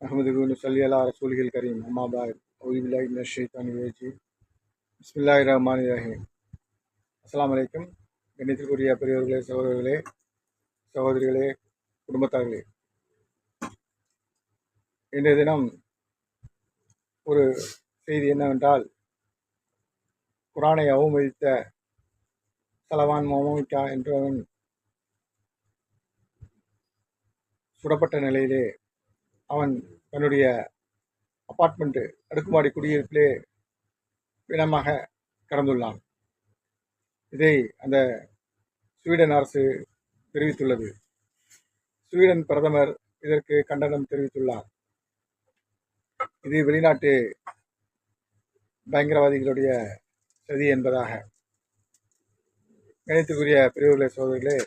அஹமதுகு நுசல்லி அலா ரசூலில் கரீம் அம்மாபாத் ஒலிபில்லாஹி மினஷ் ஷைத்தானிர் ரஜீம் பிஸ்மில்லாஹிர் ரஹ்மானிர் ரஹீம். அஸ்ஸலாமு அலைக்கும். கண்ணியத்திற்குரிய பெரியவர்களே, சகோதரர்களே, சகோதரிகளே, குடும்பத்தார்களே, இன்றைய தினம் ஒரு செய்தி என்னவென்றால், குரானை அவமதித்த சலவான் மொஹமிகா என்றவன் சுடப்பட்ட நிலையிலே அவன் தன்னுடைய அப்பார்ட்மெண்ட் அடுக்குமாடி குடியிருப்பிலே பிணமாக கடந்துள்ளான். இதை அந்த ஸ்வீடன் அரசு தெரிவித்துள்ளது. ஸ்வீடன் பிரதமர் இதற்கு கண்டனம் தெரிவித்துள்ளார். இது வெளிநாட்டு பயங்கரவாதிகளுடைய சதி என்பதாக. கணித்துக்குரிய பிரிவுகளே, சோதர்களே,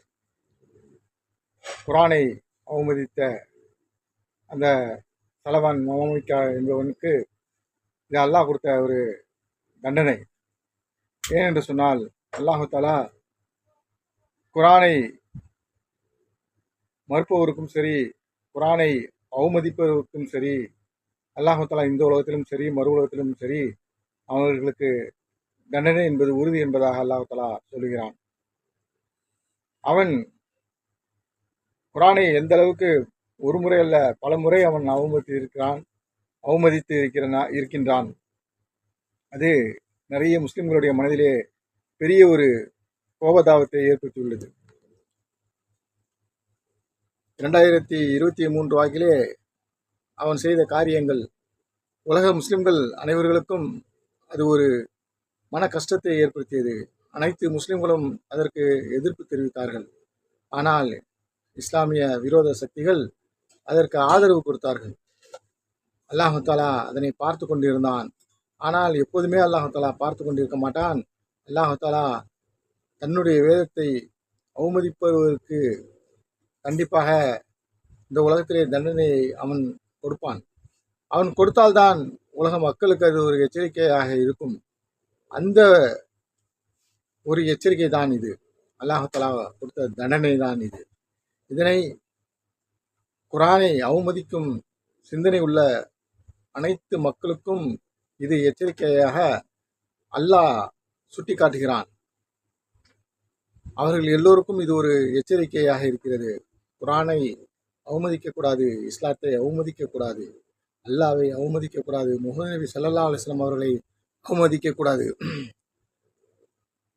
குரானை அவமதித்த அந்த சலவான் மொஹமிகா என்பவனுக்கு இது அல்லாஹ் கொடுத்த ஒரு தண்டனை. ஏனென்று சொன்னால், அல்லாஹு தஆலா குரானை மறுப்பவருக்கும் சரி, குரானை அவமதிப்பவருக்கும் சரி, அல்லாஹு தஆலா இந்த உலகத்திலும் சரி, மறு உலகத்திலும் சரி, அவர்களுக்கு தண்டனை என்பது உறுதி என்பதாக அல்லாஹு தஆலா சொல்லுகிறான். அவன் குரானை எந்த அளவுக்கு ஒரு முறை அல்ல பல முறை அவன் அவமதித்து இருக்கின்றான். அது நிறைய முஸ்லிம்களுடைய மனதிலே பெரிய ஒரு கோபதாபத்தை ஏற்படுத்தியுள்ளது. 2023 வாக்கிலே அவன் செய்த காரியங்கள் உலக முஸ்லிம்கள் அனைவர்களுக்கும் அது ஒரு மன கஷ்டத்தை ஏற்படுத்தியது. அனைத்து முஸ்லிம்களும் அதற்கு எதிர்ப்பு தெரிவித்தார்கள். ஆனால் இஸ்லாமிய விரோத சக்திகள் அதற்கு ஆதரவு கொடுத்தார்கள். அல்லாஹு தஆலா அதனை பார்த்து கொண்டிருந்தான். ஆனால் எப்போதுமே அல்லாஹு தஆலா பார்த்து கொண்டிருக்க மாட்டான். அல்லாஹு தஆலா தன்னுடைய வேதத்தை அவமதிப்பவருக்கு கண்டிப்பாக இந்த உலகத்திலே தண்டனையை அவன் கொடுப்பான். அவன் கொடுத்தால்தான் உலக மக்களுக்கு அது ஒரு எச்சரிக்கையாக இருக்கும். அந்த ஒரு எச்சரிக்கை தான் இது. அல்லாஹு தஆலா கொடுத்த தண்டனை தான் இது. இதனை குரானை அவமதிக்கும் சிந்தனை உள்ள அனைத்து மக்களுக்கும் இது எச்சரிக்கையாக அல்லாஹ் சுட்டி காட்டுகிறான். அவர்கள் எல்லோருக்கும் இது ஒரு எச்சரிக்கையாக இருக்கிறது. குரானை அவமதிக்கக்கூடாது, இஸ்லாத்தை அவமதிக்கக்கூடாது, அல்லாவை அவமதிக்கக்கூடாது, முஹம்மது நபி ஸல்லல்லாஹு அலைஹி வஸல்லம் அவர்களை அவமதிக்கக்கூடாது.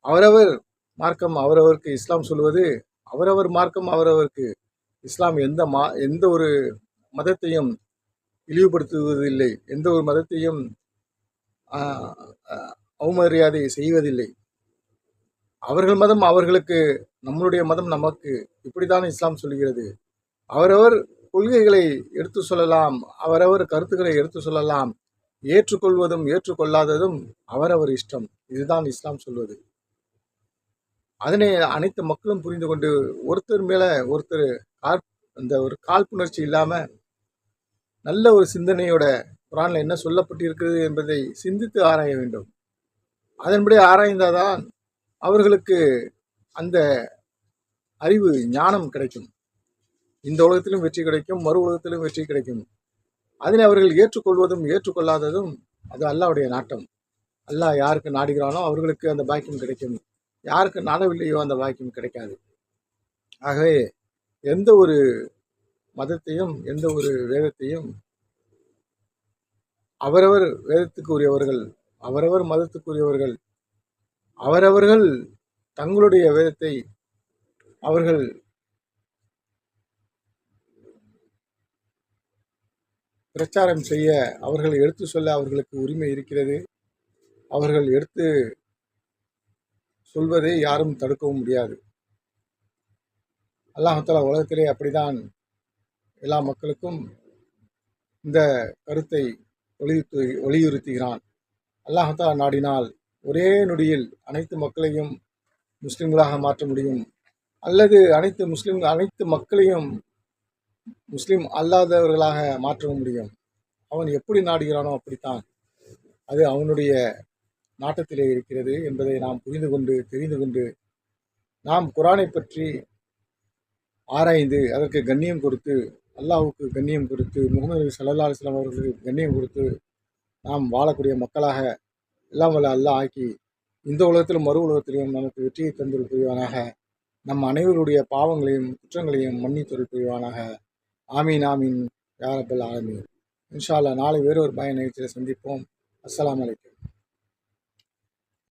அவரவர் மார்க்கம் அவரவருக்கு இஸ்லாம் சொல்வது, அவரவர் மார்க்கம் அவரவருக்கு. இஸ்லாம் எந்த ஒரு மதத்தையும் இழிவுபடுத்துவதில்லை, எந்த ஒரு மதத்தையும் அவமரியாதை செய்வதில்லை. அவர்கள் மதம் அவர்களுக்கு, நம்மளுடைய மதம் நமக்கு, இப்படித்தான் இஸ்லாம் சொல்கிறது. அவரவர் கொள்கைகளை எடுத்து சொல்லலாம், அவரவர் கருத்துக்களை எடுத்து சொல்லலாம். ஏற்றுக்கொள்வதும் ஏற்றுக்கொள்ளாததும் அவரவர் இஷ்டம். இதுதான் இஸ்லாம் சொல்வது. அதனை அனைத்து மக்களும் புரிந்து கொண்டு ஒருத்தர் மேல ஒருத்தர் அந்த ஒரு காழ்ப்புணர்ச்சி இல்லாம நல்ல ஒரு சிந்தனையோட குரான்ல என்ன சொல்லப்பட்டிருக்கிறது என்பதை சிந்தித்து ஆராய வேண்டும். அதன்படி ஆராய்ந்தாதான் அவர்களுக்கு அந்த அறிவு ஞானம் கிடைக்கும். இந்த உலகத்திலும் வெற்றி கிடைக்கும், மறு உலகத்திலும் வெற்றி கிடைக்கும். அதனை அவர்கள் ஏற்றுக்கொள்வதும் ஏற்றுக்கொள்ளாததும் அது அல்லாஹ்வுடைய நாட்டம். அல்லாஹ் யாருக்கு நாடுகிறானோ அவர்களுக்கு அந்த பாக்கியம் கிடைக்கும், யாருக்கு நாடவில்லையோ அந்த பாக்கியம் கிடைக்காது. ஆகவே எந்த ஒரு மதத்தையும் எந்த ஒரு வேதத்தையும் அவரவர் வேதத்துக்கு உரியவர்கள், அவரவர் மதத்துக்கு உரியவர்கள், அவரவர்கள் தங்களுடைய வேதத்தை அவர்கள் பிரச்சாரம் செய்ய, அவர்கள் எடுத்து சொல்ல அவர்களுக்கு உரிமை இருக்கிறது. அவர்கள் எடுத்து சொல்வதை யாரும் தடுக்கவும் முடியாது. அல்லாஹ் தஆலா உலகத்திலே அப்படிதான் எல்லா மக்களுக்கும் இந்த கருத்தை வலியுறுத்துகிறான். அல்லாஹ் தஆலா நாடினால் ஒரே நொடியில் அனைத்து மக்களையும் முஸ்லிம்களாக மாற்ற முடியும், அல்லது அனைத்து மக்களையும் முஸ்லிம் அல்லாதவர்களாக மாற்றவும் முடியும். அவன் எப்படி நாடுகிறானோ அப்படித்தான் அது அவனுடைய நாட்டத்திலே இருக்கிறது என்பதை நாம் புரிந்து கொண்டு தெரிந்து கொண்டு நாம் குரானை பற்றி ஆராய்ந்து அதற்கு கண்ணியம் கொடுத்து அல்லாஹ்வுக்கு கண்ணியம் கொடுத்து, முகமது நபி ஸல்லல்லாஹு அலைஹி வஸல்லம் அவர்களுக்கு கண்ணியம் கொடுத்து நாம் வாழக்கூடிய மக்களாக எல்லாம் வல்ல அல்லாஹ் ஆக்கி இந்த உலகத்திலும் மறு உலகத்திலும் நமக்கு வெற்றியை தந்தல் புரிவானாக. நம் அனைவருடைய பாவங்களையும் குற்றங்களையும் மன்னித்தருள் புரிவானாக. ஆமீன் ஆமீன் யா ரப்பல் ஆலமீன். இன்ஷா அல்லாஹ் நாளை வேறொரு பயன் நிகழ்ச்சியில் சந்திப்போம். அஸ்ஸலாமு அலைக்கும்.